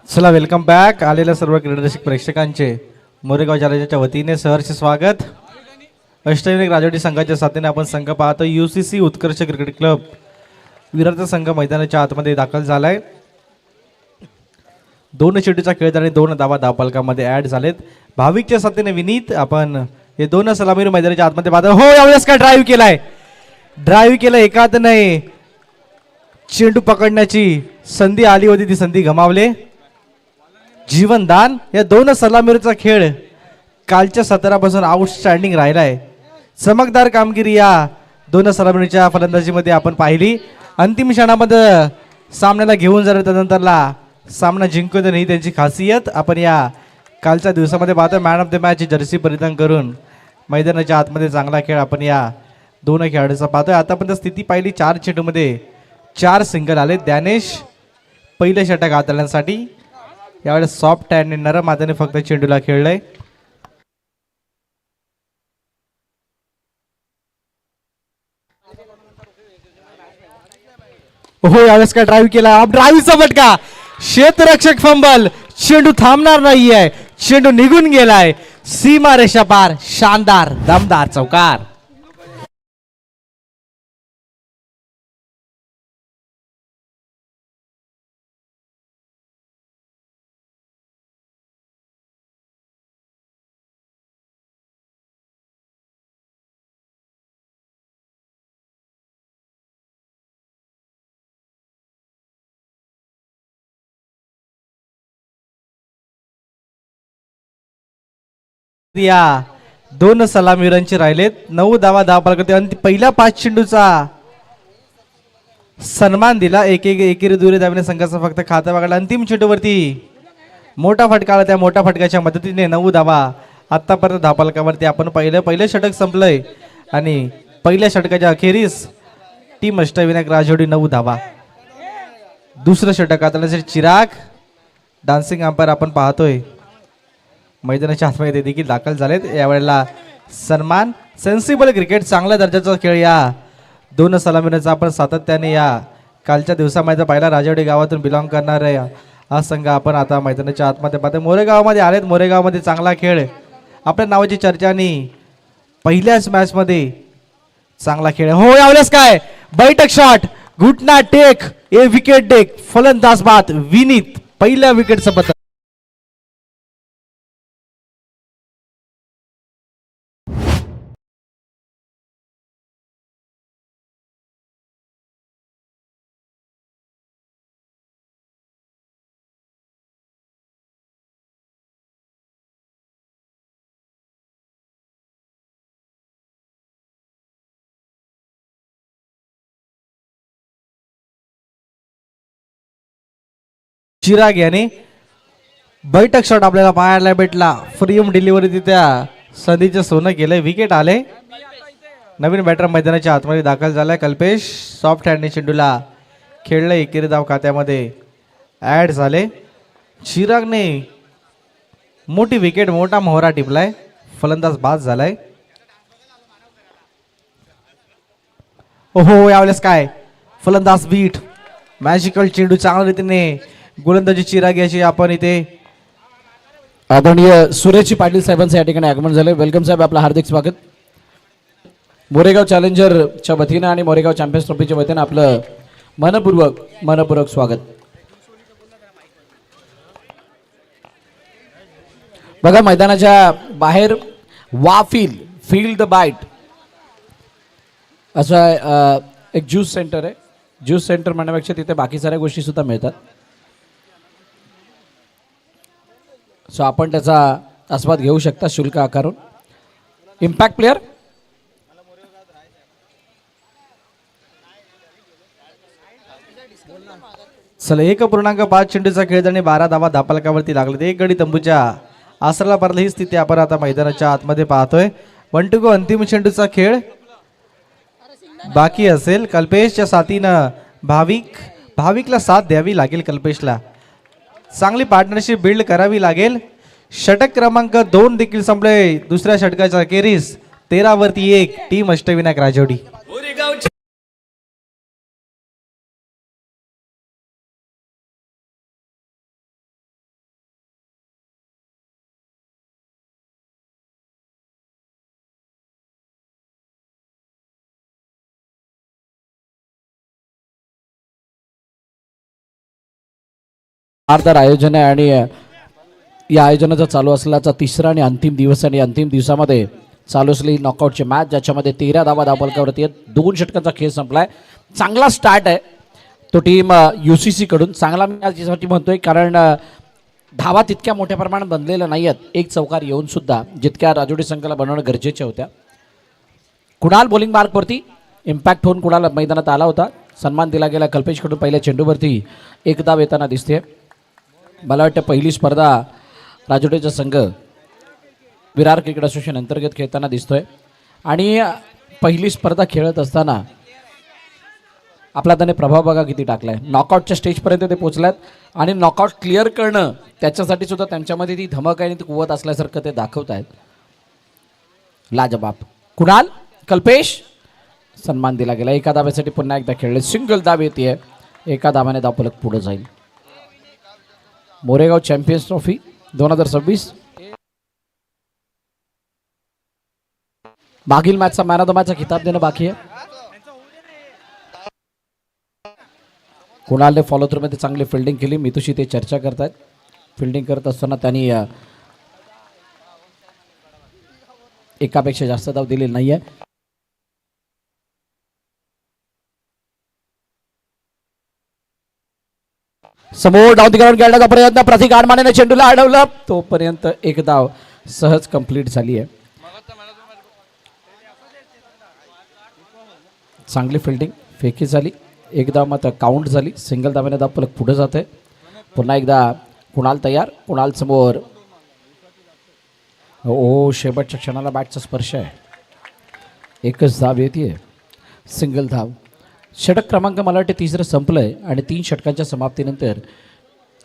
चला welcome back. आलेल्या सर्व क्रीडारसिक प्रेक्षकांचे मोरेगाव जालन्याच्या वतीने सहर्ष स्वागत. अष्टविनायक राजवाडी संघाच्या साथीने आपण संघ पाहतो. UCC उत्कर्ष क्रिकेट क्लब विरारचा संघ मैदानाच्या आतमध्ये दाखल झालाय. 2 चेंडूचा खेळ आणि 2 धावा धावफलकामध्ये ऍड झालेत. भाविकच्या साथीने विनीत आपण हे 2 सलामीवर मैदानाच्या आतमध्ये पाहतो. हो, यावेळेस काय ड्राईव्ह केलाय एकात नाही, चेंडू पकडण्याची संधी आली होती, ती संधी गमावले. जीवनदान या 2 सलामीचा खेळ कालच्या सत्रापासून आउटस्टँडिंग राहिलाय. चमकदार कामगिरी या 2 सलामीच्या फलंदाजीमध्ये आपण पाहिली. अंतिम क्षणामध्ये सामन्याला घेऊन जाणार, त्यानंतरला सामना जिंकून नाही त्यांची खासियत आपण या कालच्या दिवसामध्ये पाहतो. Man of the match Jersey परिधान करून मैदानाच्या आतमध्ये चांगला खेळ आपण या 2 खेळाडूचा पाहतोय. आतापर्यंत स्थिती पाहिली 4 चेंडूमध्ये 4 सिंगल आले. ज्ञानेश पहिले षटक हाताळण्यासाठी यावेळेस सॉफ्ट आणि नरम हाताने फक्त चेंडूला खेळलंय. हो, यावेळेस काय ड्राईव्ह केला, ड्राईव्हचा फटका, क्षेत्ररक्षक फंबल, चेंडू थांबणार नाहीये, चेंडू निघून गेलाय, सीमा रेषा पार, शानदार दमदार चौकार. या 2 सलामीवीरांचे राहिलेत. 9 धावा धावफलकावरती आणि पहिल्या 5 चेंडूचा सन्मान दिला. एकेरी दुहेरी धावेने संघाचा फक्त खाता बघायला. अंतिम चेंडूवरती मोठा फटका आला. त्या मोठ्या फटक्याच्या मदतीने 9 धावा आतापर्यंत धावफलकावरती आपण पहिलं षटक संपलंय आणि पहिल्या षटकाच्या अखेरीस टीम अष्टविनायक राजवाडी 9 धावा. दुसरं षटक हाताळण्यासाठी चिराग डान्सिंग अंपायर आपण पाहतोय मैदानाच्या आतमध्ये देखील दाखल झालेत. यावेळेला सन्मान. सेन्सिबल क्रिकेट, चांगल्या दर्जाचा खेळ या 2 सलामीचा आपण सातत्याने या कालच्या दिवसामध्ये पाहिला. राजवाडी गावातून बिलॉंग करणारा हा संघ आपण आता मैदानाच्या आतमध्ये पाहतो. मोरेगावमध्ये आलेत. मोरेगावमध्ये चांगला खेळ, आपल्या नावाची चर्चा आणि पहिल्याच मॅचमध्ये चांगला खेळ. हो, यावेळेस काय बैठक शॉट, घुटना टेक, ए विकेट टेक, फलंदाज बाद विनीत पहिल्या विकेटचं पतन. चिराग याने बैठक शॉट आपल्याला पाहायला भेटला. फ्रीम डिलिव्हरी त्या संधीचं सोनं केलंय. विकेट आले. नवीन बॅटर मैदानाच्या आतमध्ये दाखल झालाय. कल्पेश सॉफ्ट हँडने चेंडूला खेळलंय. एकेरी धाव खात्यामध्ये ऍड झाले. चिरागने मोठी विकेट, मोठा मोहरा टिपलाय. फलंदाज बाद झालाय. ओहो, यावेळेस काय फलंदाज बीट, मॅजिकल चेंडू चांगल्या रीतीने गोलंदाजी चिराग याची आपण इथे आदरणीय सुरेशजी पाटील साहेबांचं या ठिकाणी आगमन झाले. वेलकम साहेब, आपलं हार्दिक स्वागत. मोरेगाव चॅलेंजरच्या वतीनं आणि मोरेगाव चॅम्पियन्स ट्रॉफीच्या वतीनं आपलं मनपूर्वक स्वागत. बघा, मैदानाच्या बाहेर फील द बाईट असं एक ज्यूस सेंटर आहे. ज्यूस सेंटर म्हणण्यापेक्षा तिथे बाकी साऱ्या गोष्टी सुद्धा मिळतात. सो आपण त्याचा आस्वाद घेऊ शकता शुल्क आकारून. इम्पॅक्ट प्लेअर चला 1.5 चेंडूचा खेळ आणि 12 धावा धावफलकावरती लागले. 1 गडी तंबूच्या आसराला पडली. ही स्थिती आपण आता मैदानाच्या आतमध्ये पाहतोय. 1 to go अंतिम चेंडूचा खेळ बाकी असेल. कल्पेशच्या साथीनं भाविकला साथ द्यावी लागेल. कल्पेशला चांगली पार्टनरशिप बिल्ड करावी लागेल. षटक क्रमांक 2 देखील संपले. दुसऱ्या षटकाच्या अखेरीस 13 वरती 1 टीम अष्टविनायक राजवाडी. शानदार आयोजन आहे आणि या आयोजनाचा चालू असल्याचा तिसरा आणि अंतिम दिवस आणि अंतिम दिवसामध्ये चालू असलेली नॉकआउटची मॅच ज्याच्यामध्ये 13 धावा धावफलकावरती आहेत. 2 षटकांचा खेळ संपलाय. चांगला स्टार्ट आहे तो टीम UCC कडून. चांगला मी यासाठी म्हणतोय कारण धावा तितक्या मोठ्या प्रमाणात बनलेल्या नाही आहेत. एक चौकार येऊन सुद्धा जितक्या राजुडी संघाला बनवणं गरजेच्या होत्या. कुणाल बॉलिंग मार्कवरती इम्पॅक्ट होऊन कुणाल मैदानात आला होता. सन्मान दिला गेला कल्पेशकडून. पहिल्या चेंडूवरती एक धाव येताना दिसते. मला वाटतं पहिली स्पर्धा राजुरीचा संघ विरार क्रिकेट असोसिएशन अंतर्गत खेळताना दिसतोय आणि पहिली स्पर्धा खेळत असताना आपला त्याने प्रभाव बघा किती टाकलाय. नॉकआउटच्या स्टेजपर्यंत ते पोहोचल्यात आणि नॉकआउट क्लिअर करणं त्याच्यासाठी सुद्धा त्यांच्यामध्ये ती धमक आहे आणि ती कुवत असल्यासारखं ते दाखवत आहेत. लाजबाब. कुणाल कल्पेश सन्मान दिला गेला. एका धाब्यासाठी पुन्हा एकदा खेळले. सिंगल धाव येते. एका धावाने धावफलक पुढे जाईल. मोरेगाव चॅम्पियन्स ट्रॉफी 2026 मागील मॅचचा मॅन ऑफ द मॅचचा खिताब देणं बाकी आहे. कुणालने फॉलो थ्रू मध्ये चांगली फिल्डिंग केली. मितुशी ते चर्चा करतायत. फिल्डिंग करत असताना त्यांनी एकापेक्षा जास्त धाव दिलेली नाहीये. समोर डाऊन द ग्राउंड खेळण्याचा प्रयत्न. प्रतीक आडमानेने चेंडूला अडवलं. तोपर्यंत एक धाव सहज कंप्लीट झाली आहे. चांगली फिल्डिंग फेकी झाली. एक धाव मात्र काउंट झाली. सिंगल धाव्याने धावफलक पुढे जाते. पुन्हा एकदा कुणाल तयार. कुणाल समोर. ओ शेवटच्या क्षणाला बॅटचा स्पर्श आहे. एकच धाव येते. सिंगल धाव. षटक क्रमांक मला वाटते तिसरं संपलंय आणि 3 षटकांच्या समाप्तीनंतर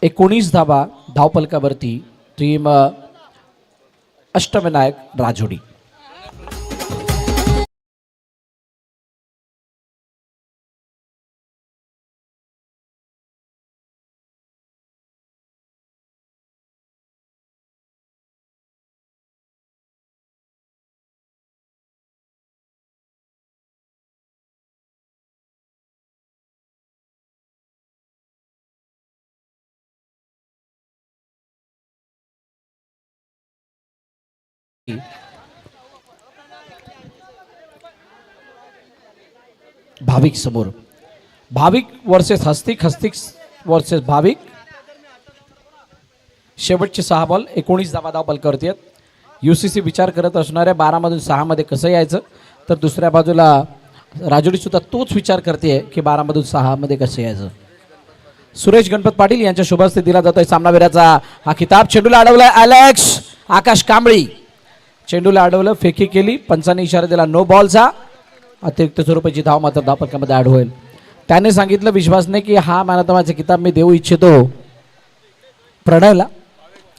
19 धावा धावफलकावरती टीम अष्टविनायक राजुडी. भाविक समोर. भाविक वर्सेस हस्तिक. हस्तिक वर्सेस भाविक. शेवटचे 6 बॉल 19 धावा धावफलकावरती आहेत. UCC विचार करत असणाऱ्या 12 मधून 6 मध्ये कसं यायचं तर दुसऱ्या बाजूला राजुडी सुद्धा तोच विचार करते की 12 मधून 6 मध्ये कसं यायचं. सुरेश गणपत पाटील यांच्या शुभ हस्ते दिला जातोय सामनावीराचा हा खिताब. चेंडूला अडवलाय अलेक्स आकाश कांबळी. चेंडूला अडवलं. फेकी केली. पंचांनी इशारा दिला नो बॉलचा. अतिरिक्त स्वरूपाची धाव मात्र धावफलकामध्ये ॲड होईल. त्याने सांगितलं विश्वासने की हा मॅन ऑफ द मॅचचा किताब मी देऊ इच्छितो प्रणयला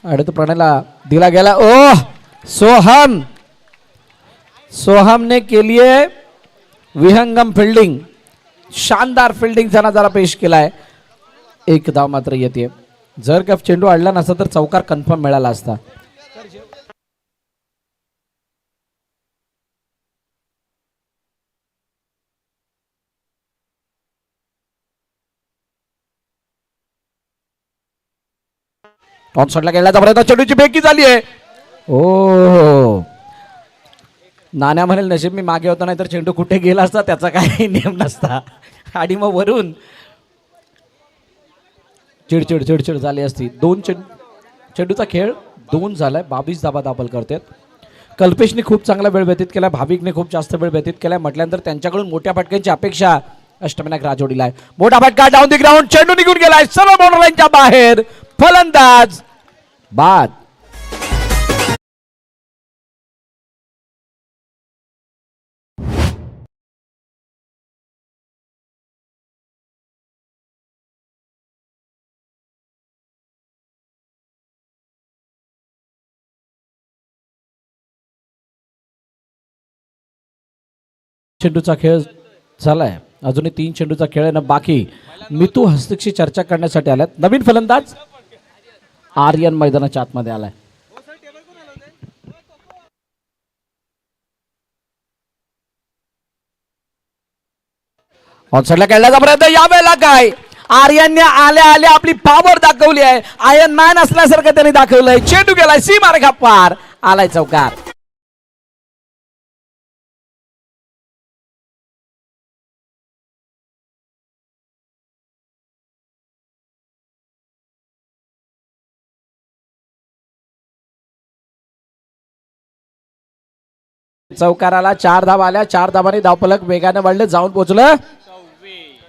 आणि तो प्रणयला दिला गेला. ओह सोहम. सोहम ने के लिए विहंगम फील्डिंग. शानदार फिल्डिंगचा नजारा पेश केलाय. एक धाव मात्र येते. जर का चेंडू अडला नसता तर चौकार कन्फर्म मिळाला असता. ऑनशॉटला खेळण्याचा प्रयत्न. चेंडूची बेकी झाली आहे. ओ नाण्या म्हणेल नशीब मी मागे होतो नाही तर चेंडू कुठे गेला असता त्याचा काही नियम नसता आणि मग वरून चिडचिड चिडचिड झाली असती. 2 चेंडूचा खेळ 2 झालाय. 22 धावा धावफलकावरती. कल्पेशने खूप चांगला वेळ व्यतीत केला. भाविकने खूप जास्त वेळ व्यतीत केलाय. म्हटल्यानंतर त्यांच्याकडून मोठ्या फटक्यांची अपेक्षा अष्टविनायक राजोडीला आहे. मोठा फटका डाऊन द ग्राउंड. चेंडू निघून गेलाय सर्व बाउंड्री लाईनच्या बाहेर. फलंदाज बाद. चेंडूचा खेळ झालाय. अजूनही 3 चेंडूचा खेळ आहे ना बाकी. मितू हस्तक्षी चर्चा करण्यासाठी आल्यात. नवीन फलंदाज आर्यन मैदानाच्या आतमध्ये आलाय. ऑनसाइडला खेळण्याचा प्रयत्न. यावेळेला काय आर्यनने आल्या आल्या आपली पॉवर दाखवली आहे. आयर्न मॅन असल्यासारखं त्याने दाखवलंय. चेंडू गेलाय सीमारेखा पार, आलाय चौकार. चौकाराला 4 धावा आल्या. 4 धावांनी धावफलक वेगाने वाढलं, जाऊन पोहोचलं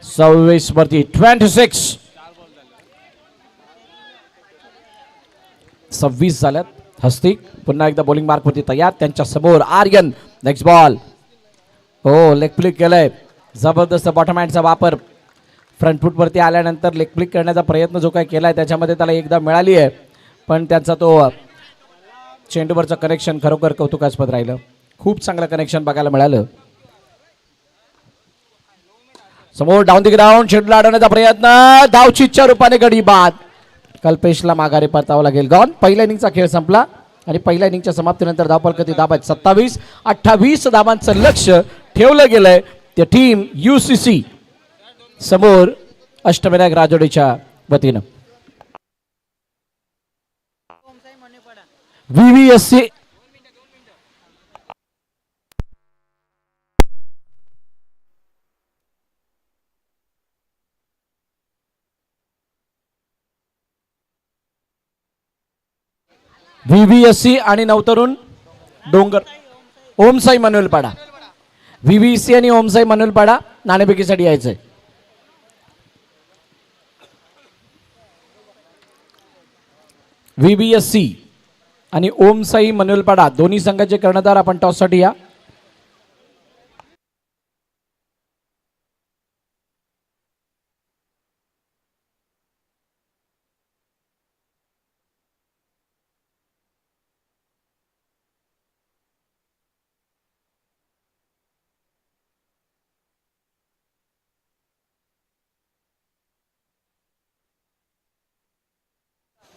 26 वरती. 26 26 झाल्यात. हस्तिक पुन्हा एकदा बॉलिंग मार्क वरती तयार. त्यांच्या समोर आर्यन. Next ball. हो, लेग फ्लिक केलंय. जबरदस्त बॉटम हँडचा वापर. फ्रंट फूट वरती आल्यानंतर लेग फ्लिक करण्याचा प्रयत्न जो काही केलाय त्याच्यामध्ये त्याला एकदा मिळाली आहे, पण त्यांचा तो चेंडूवरचं कनेक्शन खरोखर कौतुकास्पद राहिलं. खूप चांगलं कनेक्शन बघायला मिळालं. समोर डाऊन द ग्राउंड चेंडूला अडवण्याचा प्रयत्न. धावचीच्या रूपाने गडी बाद. कल्पेशला माघारी परतावं लागेल. गॉन. पहिल्या इनिंगचा खेळ संपला आणि पहिल्या इनिंगच्या समाप्तीनंतर धावफलक किती धावा आहेत? 27. 28 धावांचं लक्ष ठेवलं गेलंय त्या टीम UCC समोर अष्टविनायक राजोडीच्या वतीनं. VVSC आणि नवतरुण डोंगर ओमसाई मनोलपाडा. VVC आणि ओमसाई मनोलपाडा नाणेफेकीसाठी यायचंय. VVSC आणि ओमसाई मनोलपाडा दोन्ही संघाचे कर्णधार आपण टॉससाठी या.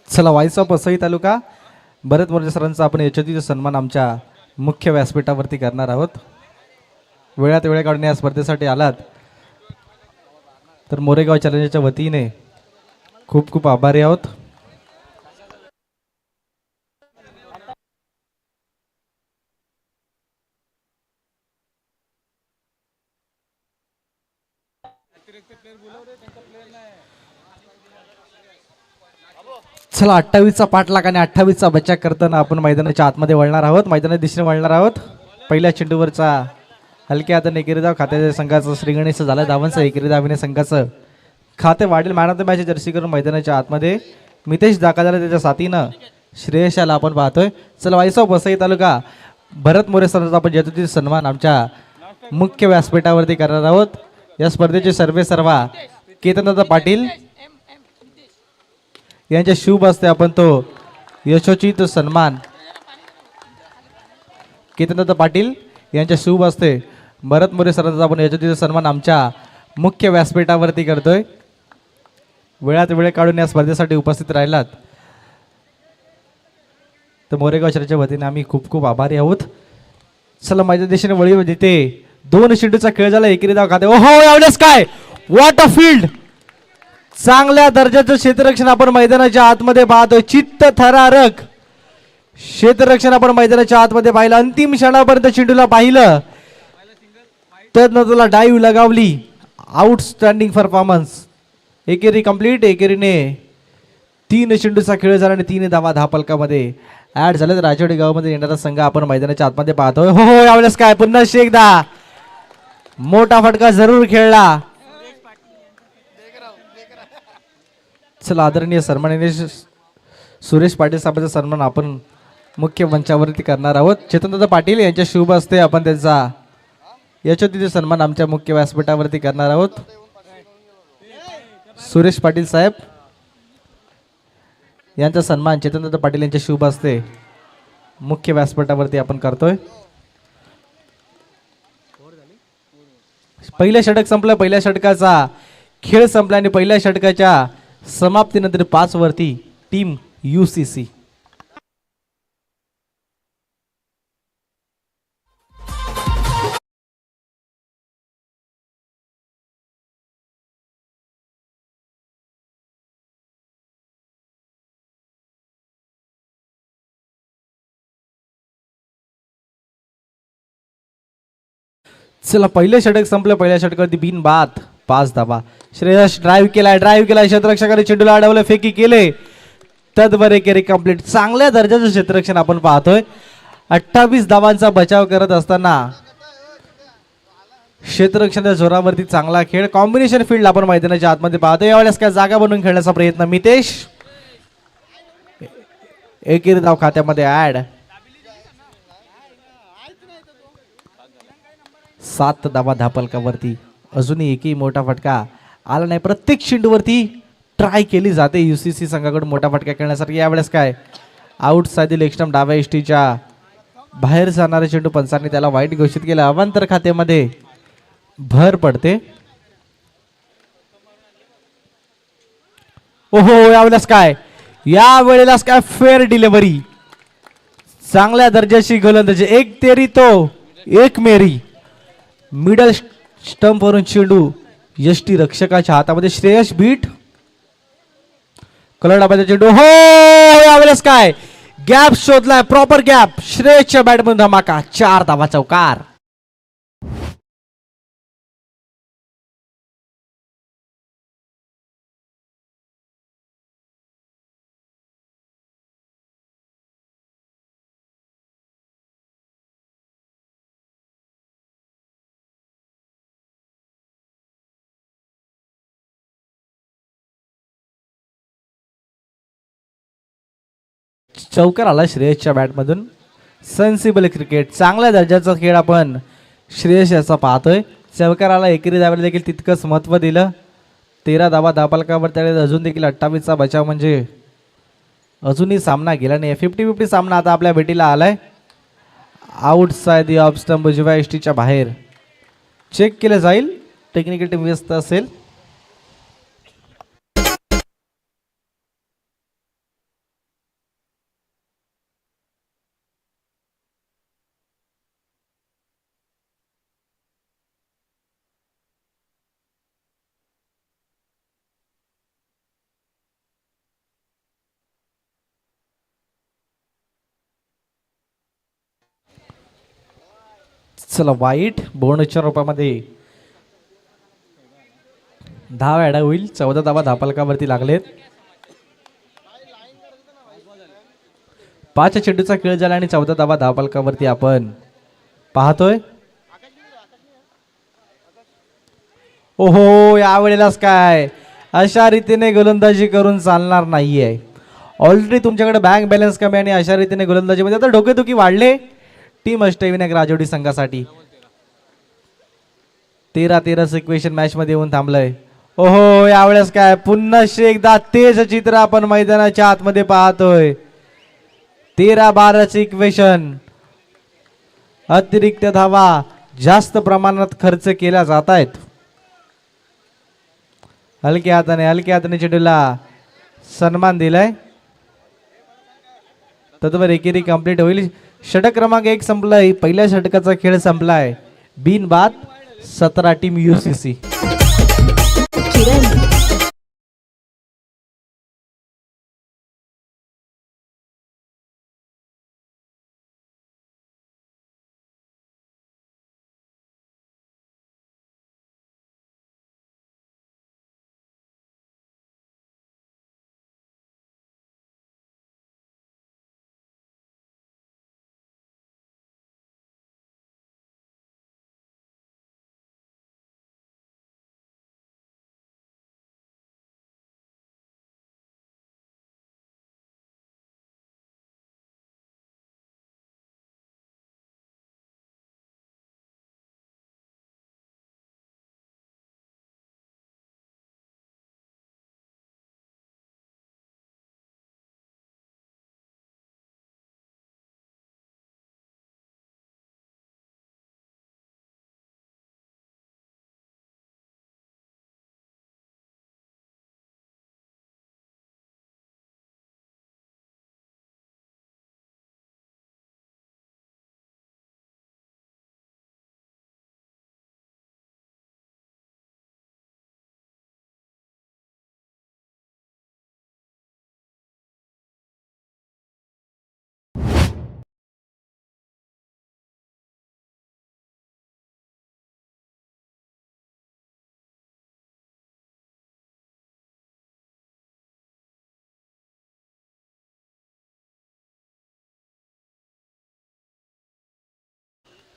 चला, वाईचा पसई तालुका भरत मोरे सरांचा आपण यशस्वी सन्मान आमच्या मुख्य व्यासपीठावरती करणार आहोत. वेळात वेळ काढून या स्पर्धेसाठी आलात तर मोरेगाव चॅलेंजरच्या वतीने खूप खूप आभारी आहोत. चला, 28चा पाठलाग आणि 28चा बचाव करताना आपण मैदानाच्या आतमध्ये वळणार आहोत. मैदानाच्या दिशेने वळणार आहोत. पहिल्या चेंडूवरचा हलक्या हाताने एकेरी धाव खात्याच्या संघाचं श्रीगणेश झालं. धावांचं एकेरी धावीने संघाचं खाते वाढेल. Man of the match Jersey करून मैदानाच्या आतमध्ये मितेश दाखल झाला. त्याच्या साथीनं श्रेयशाला आपण पाहतोय. चला, वाईसाव वसई तालुका भरत मोरे सरांचा आपण यशस्वी सन्मान आमच्या मुख्य व्यासपीठावरती करणार आहोत. या स्पर्धेचे सर्वे सर्वा केतनदादा पाटील यांच्या शुभ हस्ते आपण तो यशोचित सन्मान केतनदादा पाटील यांच्या शुभ हस्ते भरत मोरे सरांचा आपण यशोचित सन्मान आमच्या मुख्य व्यासपीठावरती करतोय. वेळात वेळ काढून या स्पर्धेसाठी उपस्थित राहिलात तर मोरेगाव शहराच्या वतीने आम्ही खूप खूप आभारी आहोत. चला, माझ्या दिशेने वळी जिथे 2 चेंडूचा खेळ झाला. एकेरी धाव खाते. ओहो, यावेळेस काय वॉट अ फील्ड. चांगल्या दर्जाचं क्षेत्ररक्षण आपण मैदानाच्या आतमध्ये पाहतोय. चित्त थरारक क्षेत्ररक्षण आपण मैदानाच्या आतमध्ये पाहिलं. अंतिम क्षणापर्यंत चेंडूला पाहिलं तर तुला डाईव्ह लगावली. Outstanding performance. एकेरी कंप्लीट. एकेरीने 3 चेंडूचा खेळ झाला आणि 3 धावा धावफलकामध्ये ऍड झाले. राजवाडी गावामध्ये येणारा संघ आपण मैदानाच्या आतमध्ये पाहतोय. हो, यावेळेस काय पुन्हा एकदा मोठा फटका जरूर खेळला. चला, आदरणीय सन्माननीय सुरेश पाटील साहेबांचा सन्मान आपण मुख्य मंचावरती करणार आहोत. चेतनदादा पाटील यांच्या शुभ हस्ते आपण त्यांचा यशस्वी सन्मान आमच्या मुख्य व्यासपीठावरती करणार आहोत. सुरेश पाटील साहेब यांचा सन्मान चेतनदादा पाटील यांच्या शुभ हस्ते मुख्य व्यासपीठावरती आपण करतोय. पहिलं षटक संपलं. पहिल्या षटकाचा खेळ संपला आणि पहिल्या षटकाच्या समाप्तीनंतर 5 वरती टीम UCC. चला पहिलं षटक संपलं. पहिल्या षटकावरती बिन बाद 5 धावा. श्रेयस ड्राईव्ह केलाय क्षेत्ररक्षकाने चेंडूला अडवलं, फेकी केले, तद्वरे केरी कंप्लीट. चांगल्या दर्जाचं क्षेत्ररक्षण आपण पाहतोय. 28 धावांचा बचाव करत असताना क्षेत्ररक्षणाच्या जोरावरती चांगला खेळ. कॉम्बिनेशन फील्ड आपण मैदानाच्या आतमध्ये पाहतोय. यावेळेस काय जागा बनवून खेळण्याचा प्रयत्न. मितेश एकेरी धाव खात्यामध्ये ऍड. 7 धावा धापलकावरती. अजूनही एकही मोठा फटका आला नाही. प्रत्येक चेंडूवरती ट्राय केली जाते UCC संघाकडून मोठा फटका खेळण्यासाठी. यावेळेस काय आउट साईड लेग स्टंप डाव्या इष्टीच्या बाहेर जाणारे चेंडू पंचांनी त्याला वाईट घोषित केलं. अवांतर खात्यामध्ये भर पडते. ओहो यावेळेलाच काय फेअर डिलिव्हरी. चांगल्या दर्जाची गोलंदाजी. एक तेरी तो एक मेरी. मिडल स्टंप वरून चेंडू यष्टी रक्षकाच्या हातामध्ये. श्रेयस बीट कलडाबाचा चेंडू. हो यावेळेस काय गॅप शोधलाय, प्रॉपर गॅप. श्रेयसच्या बॅटमधून धमाका. 4 धावा चौकार. चौकार आला श्रेयसच्या बॅटमधून. सेन्सिबल क्रिकेट, चांगल्या दर्जाचा खेळ आपण श्रेयस याचा पाहतोय. चौकाराला एकेरी धावेला देखील तितकंच महत्व दिलं. 13 धावा धापलकावर. त्यावेळेस अजून देखील 28चा बचाव म्हणजे अजूनही सामना गेला नाही. 50-50 सामना आता आपल्या भेटीला आलाय. Out side the off stump उजव्या इष्टीच्या बाहेर. चेक केलं जाईल. टेक्निकल टीम व्यस्त असेल. चला वाईट बोनसच्या रूपामध्ये धाव ॲड होईल. 14 धावा धापलकावरती लागलेत. 5 चेंडूचा खेळ झाला आणि 14 धावा धापलकावरती आपण पाहतोय. ओहो यावेळेलाच काय अशा रीतीने गोलंदाजी करून चालणार नाहीये. ऑलरेडी तुमच्याकडे बँक बॅलन्स कमी आणि अशा रीतीने गोलंदाजी मध्ये आता डोकेदुखी वाढले टीम अष्टविनायक राजवडी संघासाठी. 13-13 सिक्वेशन मॅच मध्ये येऊन थांबलंय. ओहो यावेळेस काय पुन्हा एकदा तेज चित्र आपण मैदानाच्या आतमध्ये पाहतोय. 13-12 इक्वेशन. अतिरिक्त धावा जास्त प्रमाणात खर्च केल्या जात आहेत. हलक्या हाताने चेंडूला सन्मान दिलाय. तत्वर एकेरी कंप्लीट होईल. षटक क्रमांक 1 संपलाय. पहिल्या षटकाचा खेळ संपलाय. बिन बाद 17 टीम UCC.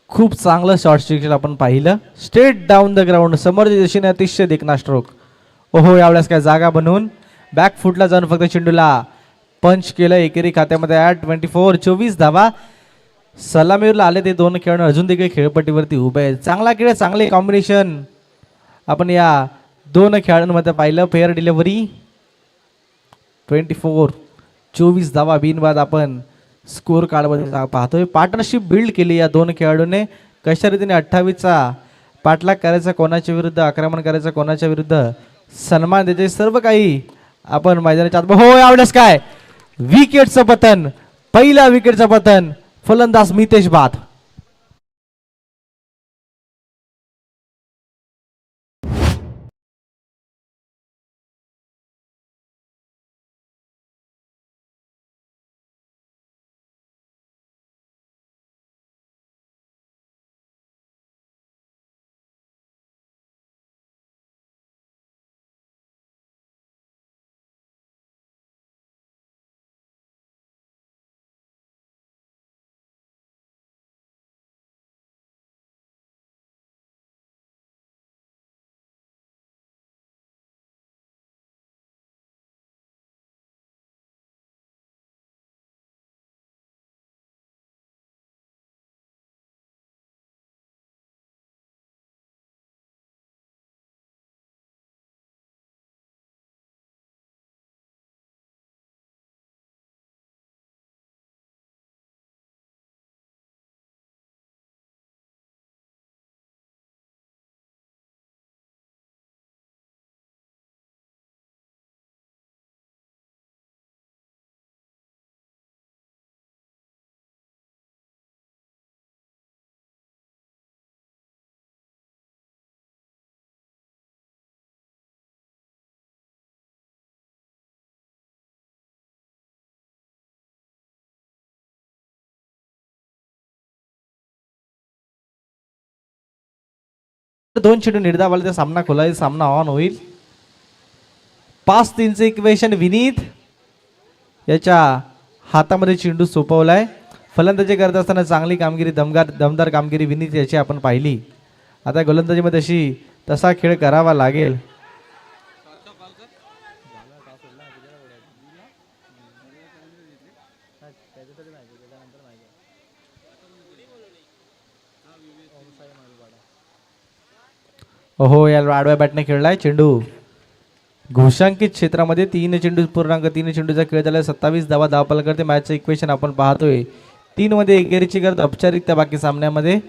खूप चांगलं शॉर्ट स्ट्रिक्शन आपण पाहिलं. स्ट्रेट डाऊन द ग्राउंड समोरच्या दिशेने अतिशय देखना स्ट्रोक. ओहो, यावेळेस काय जागा बनवून बॅक फुटला जाऊन फक्त चेंडूला पंच केलं. एकेरी खात्यामध्ये 24 धावा. सलामीवर आले ते दोन खेळाडू अजून देखील खेळपट्टीवरती उभे आहेत. चांगला खेळ, चांगले कॉम्बिनेशन आपण या दोन खेळाडूंमध्ये पाहिलं. Fair delivery. 24 धावा बिनबाद आपण स्कोर कार्डमध्ये पाहतोय. पार्टनरशिप बिल्ड केली या दोन खेळाडूंनी. कशा रीतीने 28चा पाठलाग करायचा कोणाच्या विरुद्ध, आक्रमण करायचं कोणाच्या विरुद्ध, सन्मान द्यायचे, सर्व काही आपण मैदानाच्या आत. हो, यावेळेस काय विकेटचं पतन, पहिल्या विकेटचं पतन. फलंदाज मितेश बाद. दोन चेंडू निर्धाव आले, सामना खोला, सामना ऑन होईल. 5-3चे इक्वेशन. विनीत याच्या हातामध्ये चेंडू सोपवलाय. फलंदाजी करत असताना चांगली कामगिरी, दमदार कामगिरी विनीत याची आपण पाहिली. आता गोलंदाजीमध्ये तसा खेळ करावा लागेल. ओहो, या आडव्या बॅटने खेळलाय. चेंडू घोषांकित क्षेत्रामध्ये 3.3 चेंडूचा खेळ झाला. 27 धावा धावपाल करते. मॅचचं इक्वेशन आपण पाहतोय. 3 मध्ये एकेरीची करत औपचारिकता बाकी सामन्यामध्ये.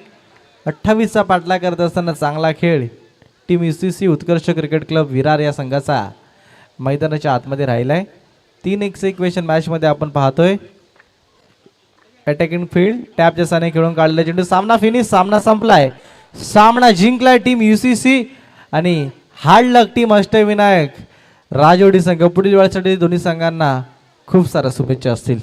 28चा पाठलाग करत असताना चांगला खेळ टीम UCC उत्कर्ष क्रिकेट क्लब विरार या संघाचा मैदानाच्या आतमध्ये राहिलाय. 3-1चं इक्वेशन मॅचमध्ये आपण पाहतोय. अटॅकिंग फील्ड टॅपच्या साने खेळून काढलेला चेंडू. सामना फिनिश, सामना संपलाय. सामना जिंकलाय टीम UCC आणि हार्ड लक टीम अष्टविनायक राजोडी संघ. पुढील वेळेसाठी दोन्ही संघांना खूप साऱ्या शुभेच्छा असतील.